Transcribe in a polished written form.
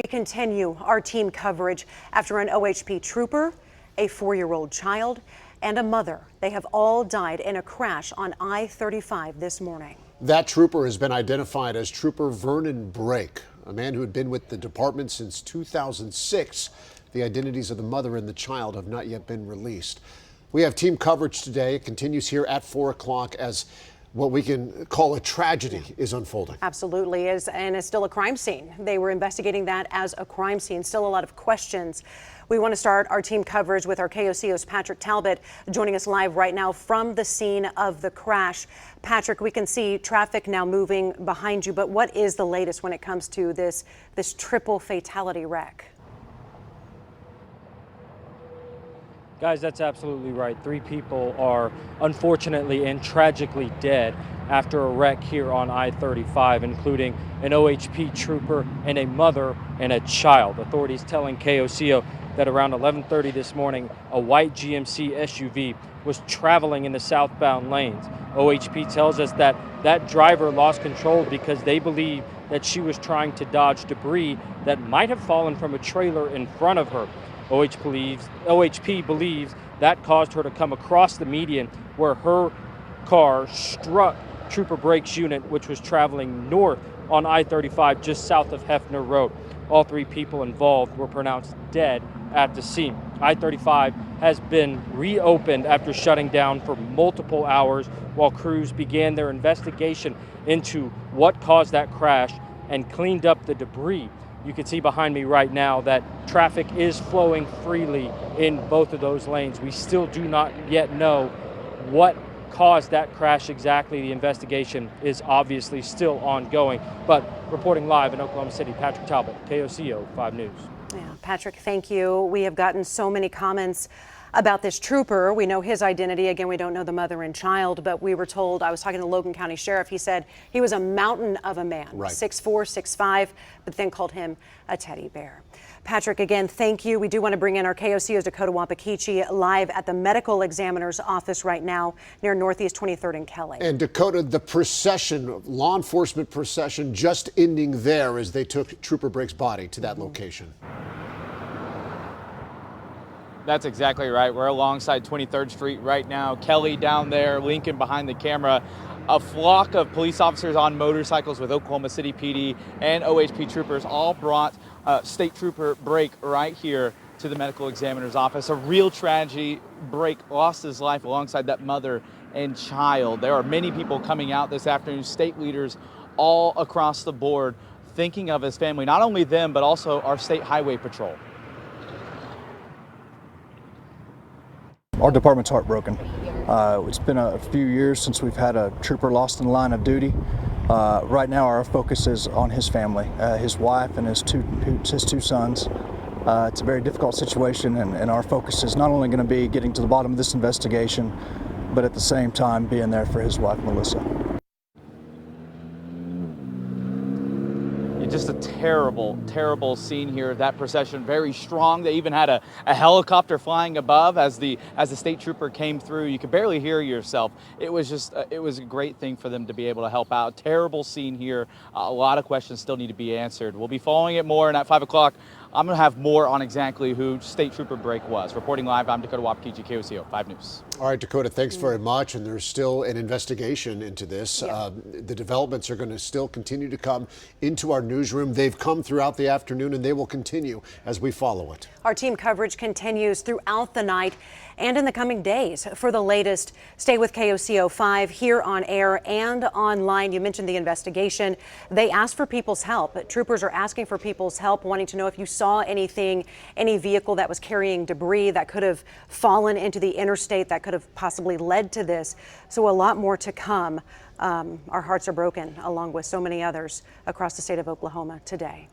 We continue our team coverage after an OHP trooper, a 4-year-old child, and a mother. They have all died in a crash on I-35 this morning. That trooper has been identified as Trooper Vernon Brake, a man who had been with the department since 2006. The identities of the mother and the child have not yet been released. We have team coverage today. It continues here at 4 o'clock as what we can call a tragedy is unfolding. Absolutely is, and it's still a crime scene. They were investigating that as a crime scene. Still a lot of questions. We want to start our team coverage with our KOCO's Patrick Talbot joining us live right now from the scene of the crash. Patrick, we can see traffic now moving behind you, but what is the latest when it comes to this triple fatality wreck? Guys, that's absolutely right. 3 people are unfortunately and tragically dead after a wreck here on I-35, including an OHP trooper and a mother and a child. Authorities telling KOCO that around 11:30 this morning, a white GMC SUV was traveling in the southbound lanes. OHP tells us that that driver lost control because they believe that she was trying to dodge debris that might have fallen from a trailer in front of her. OHP believes that caused her to come across the median where her car struck Trooper Brake's unit, which was traveling north on I-35 just south of Hefner Road. All 3 people involved were pronounced dead at the scene. I-35 has been reopened after shutting down for multiple hours while crews began their investigation into what caused that crash and cleaned up the debris. You can see behind me right now that traffic is flowing freely in both of those lanes. We still do not yet know what caused that crash exactly. The investigation is obviously still ongoing. But reporting live in Oklahoma City, Patrick Talbot, KOCO 5 News. Yeah, Patrick, thank you. We have gotten so many comments about this trooper. We know his identity. Again, we don't know the mother and child, but we were told, I was talking to Logan County Sheriff, he said he was a mountain of a man, right. 6'4", 6'5", but then called him a teddy bear. Patrick, again, thank you. We do want to bring in our KOCO's Dakota Wapakichi live at the medical examiner's office right now near Northeast 23rd and Kelly. And Dakota, the procession, law enforcement procession just ending there as they took Trooper Brake's body to that location. That's exactly right. We're alongside 23rd Street right now. Kelly down there, Lincoln behind the camera. A flock of police officers on motorcycles with Oklahoma City PD and OHP troopers all brought State Trooper Brake right here to the medical examiner's office. A real tragedy. Brake lost his life alongside that mother and child. There are many people coming out this afternoon, state leaders all across the board, thinking of his family, not only them, but also our state highway patrol. Our department's heartbroken. It's been a few years since we've had a trooper lost in the line of duty. Right now our focus is on his family, his wife and his two sons. It's a very difficult situation, and our focus is not only going to be getting to the bottom of this investigation, but at the same time being there for his wife, Melissa. Just a terrible, terrible scene here. That procession very strong. They even had a helicopter flying above as the state trooper came through. You could barely hear yourself. It was just it was a great thing for them to be able to help out. Terrible scene here. A lot of questions still need to be answered. We'll be following it more, and at 5 o'clock I'm going to have more on exactly who State Trooper Brake was. Reporting live, I'm Dakota Wapakichi, KOCO 5 News. All right, Dakota, thanks very much. And there's still an investigation into this. Yeah. The developments are going to still continue to come into our newsroom. They've come throughout the afternoon, and they will continue as we follow it. Our team coverage continues throughout the night and in the coming days. For the latest, stay with KOCO 5 here on air and online. You mentioned the investigation. They asked for people's help. Troopers are asking for people's help, wanting to know if you saw anything, any vehicle that was carrying debris that could have fallen into the interstate that could have possibly led to this. So a lot more to come. Our hearts are broken, along with so many others across the state of Oklahoma today.